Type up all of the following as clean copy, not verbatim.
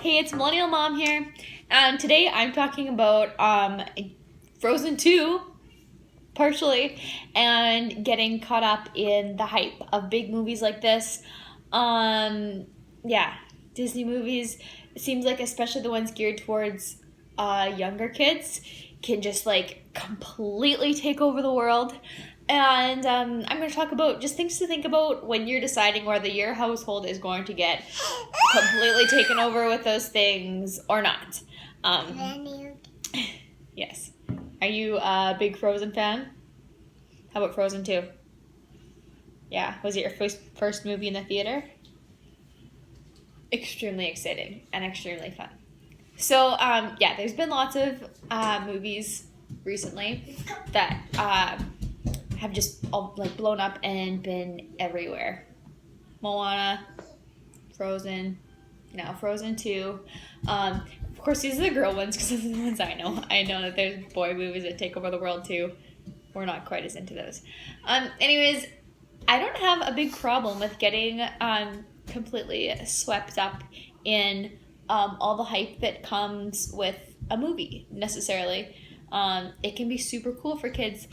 Hey, it's Millennial Mom here, and today I'm talking about Frozen 2, partially, and getting caught up in the hype of big movies like this. Yeah, Disney movies, it seems like especially the ones geared towards younger kids, can just like completely take over the world. And I'm going to talk about just things to think about when you're deciding whether your household is going to get completely taken over with those things or not. Yes. Are you a big Frozen fan? How about Frozen 2? Yeah. Was it your first movie in the theater? Extremely exciting and extremely fun. So, yeah, there's been lots of movies recently that have just all like blown up and been everywhere. Moana, Frozen, now Frozen 2. Of course, these are the girl ones because those are the ones I know. I know that there's boy movies that take over the world too. We're not quite as into those. Anyways, I don't have a big problem with getting completely swept up in all the hype that comes with a movie, necessarily. It can be super cool for kids.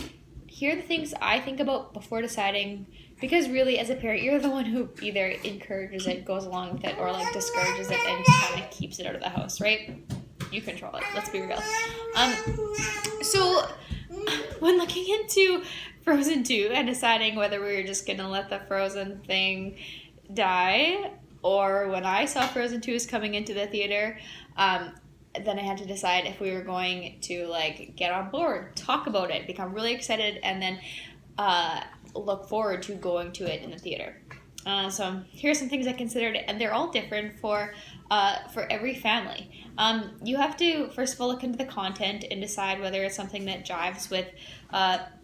Here are the things I think about before deciding, because really, as a parent, you're the one who either encourages it, goes along with it, or like discourages it and just kind of keeps it out of the house, right? You control it. Let's be real. So when looking into Frozen 2 and deciding whether we were just gonna let the Frozen thing die, or when I saw Frozen 2 is coming into the theater, then I had to decide if we were going to like get on board, talk about it, become really excited, and then look forward to going to it in the theater. So here's some things I considered, and they're all different for every family. You have to first of all look into the content and decide whether it's something that jives with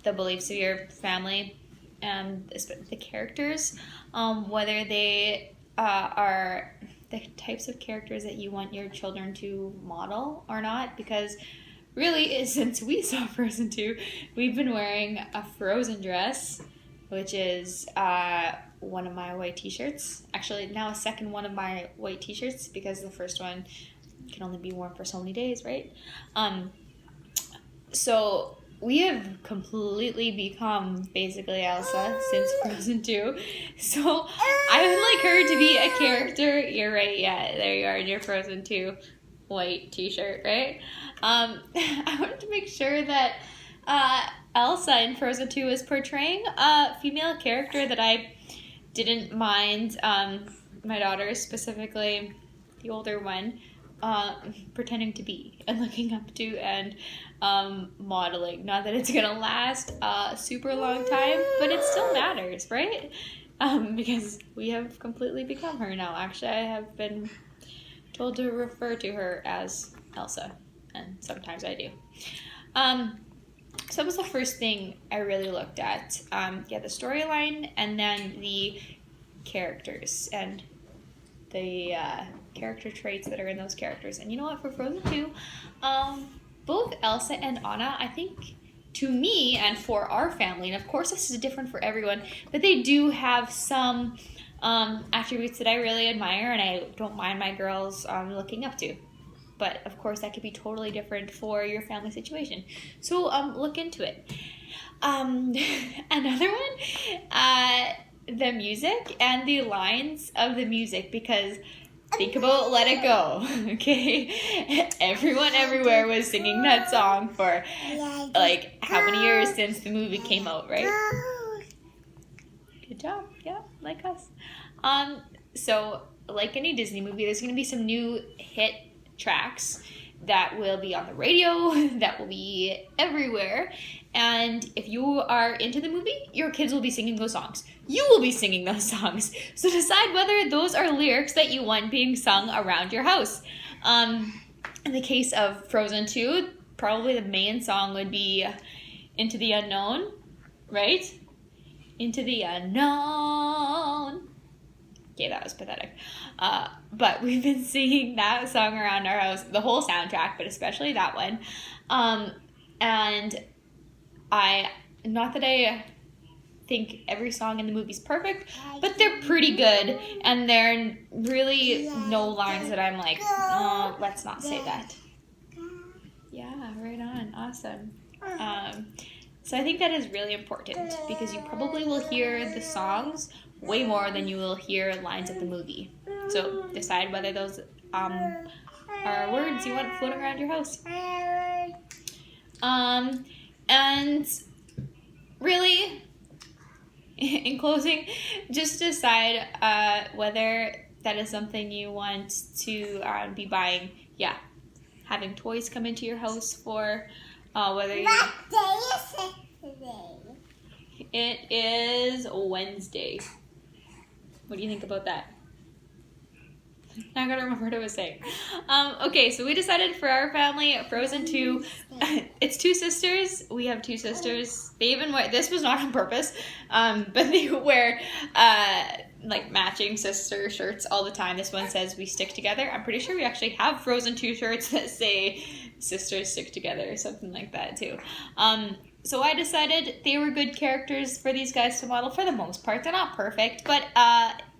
the beliefs of your family and the characters, whether they are the types of characters that you want your children to model or not, because really, since we saw Frozen 2, we've been wearing a Frozen dress, which is one of my white t-shirts. Actually, now a second one of my white t-shirts, because the first one can only be worn for so many days, right? So we have completely become basically Elsa since Frozen 2. So I would like her to be a character. You're right, yeah, there you are in your Frozen 2 white t-shirt, right? I wanted to make sure that Elsa in Frozen 2 is portraying a female character that I didn't mind my daughter, specifically the older one, pretending to be and looking up to and modeling. Not that it's gonna last a super long time, but it still matters, right? Because we have completely become her now. Actually, I have been told to refer to her as Elsa, and sometimes I do. So that was the first thing I really looked at. The storyline, and then the characters and the character traits that are in those characters. And you know what, for Frozen 2, both Elsa and Anna, I think, to me and for our family, and of course this is different for everyone, but they do have some attributes that I really admire and I don't mind my girls looking up to. But of course that could be totally different for your family situation. So look into it. Another one, the music and the lines of the music, because think about Let It Go, okay? Everyone everywhere was singing that song for like how many years since the movie came out, right? Good job, yeah, like us. So like any Disney movie, there's gonna be some new hit tracks that will be on the radio, that will be everywhere. And if you are into the movie, your kids will be singing those songs. You will be singing those songs. So decide whether those are lyrics that you want being sung around your house. In the case of Frozen 2, probably the main song would be Into the Unknown, right? Into the Unknown. Okay, that was pathetic. But we've been singing that song around our house, the whole soundtrack, but especially that one. And not that I think every song in the movie's perfect, but they're pretty good, and there are really no lines that I'm like, oh, let's not say that. Yeah, right on. Awesome. So I think that is really important because you probably will hear the songs way more than you will hear lines of the movie. So decide whether those are words you want floating around your house. And really, in closing, just decide whether that is something you want to be buying. Yeah, having toys come into your house for whether you... What day is it today? It is Wednesday. What do you think about that? Now I gotta remember what I was saying. Okay, so we decided for our family, Frozen 2, it's two sisters. We have two sisters. They even wear, this was not on purpose, but they wear like matching sister shirts all the time. This one says we stick together. I'm pretty sure we actually have Frozen 2 shirts that say sisters stick together or something like that too. So I decided they were good characters for these guys to model for the most part. They're not perfect, but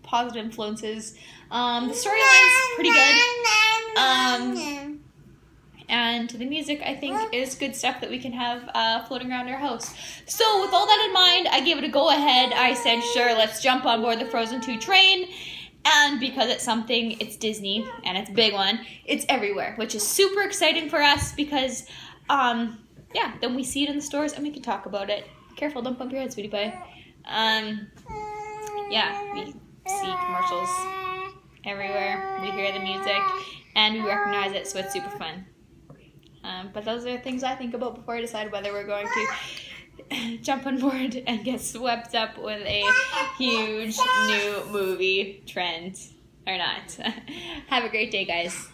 positive influences. The storyline's pretty good. And the music, I think, is good stuff that we can have floating around our house. So with all that in mind, I gave it a go ahead. I said, sure, let's jump on board the Frozen 2 train. And because it's something, it's Disney, and it's a big one, it's everywhere, which is super exciting for us because, yeah, then we see it in the stores and we can talk about it. Careful, don't bump your head, sweetie pie. Yeah, we see commercials everywhere, we hear the music, and we recognize it, so it's super fun. But those are things I think about before I decide whether we're going to jump on board and get swept up with a huge new movie trend or not. Have a great day, guys.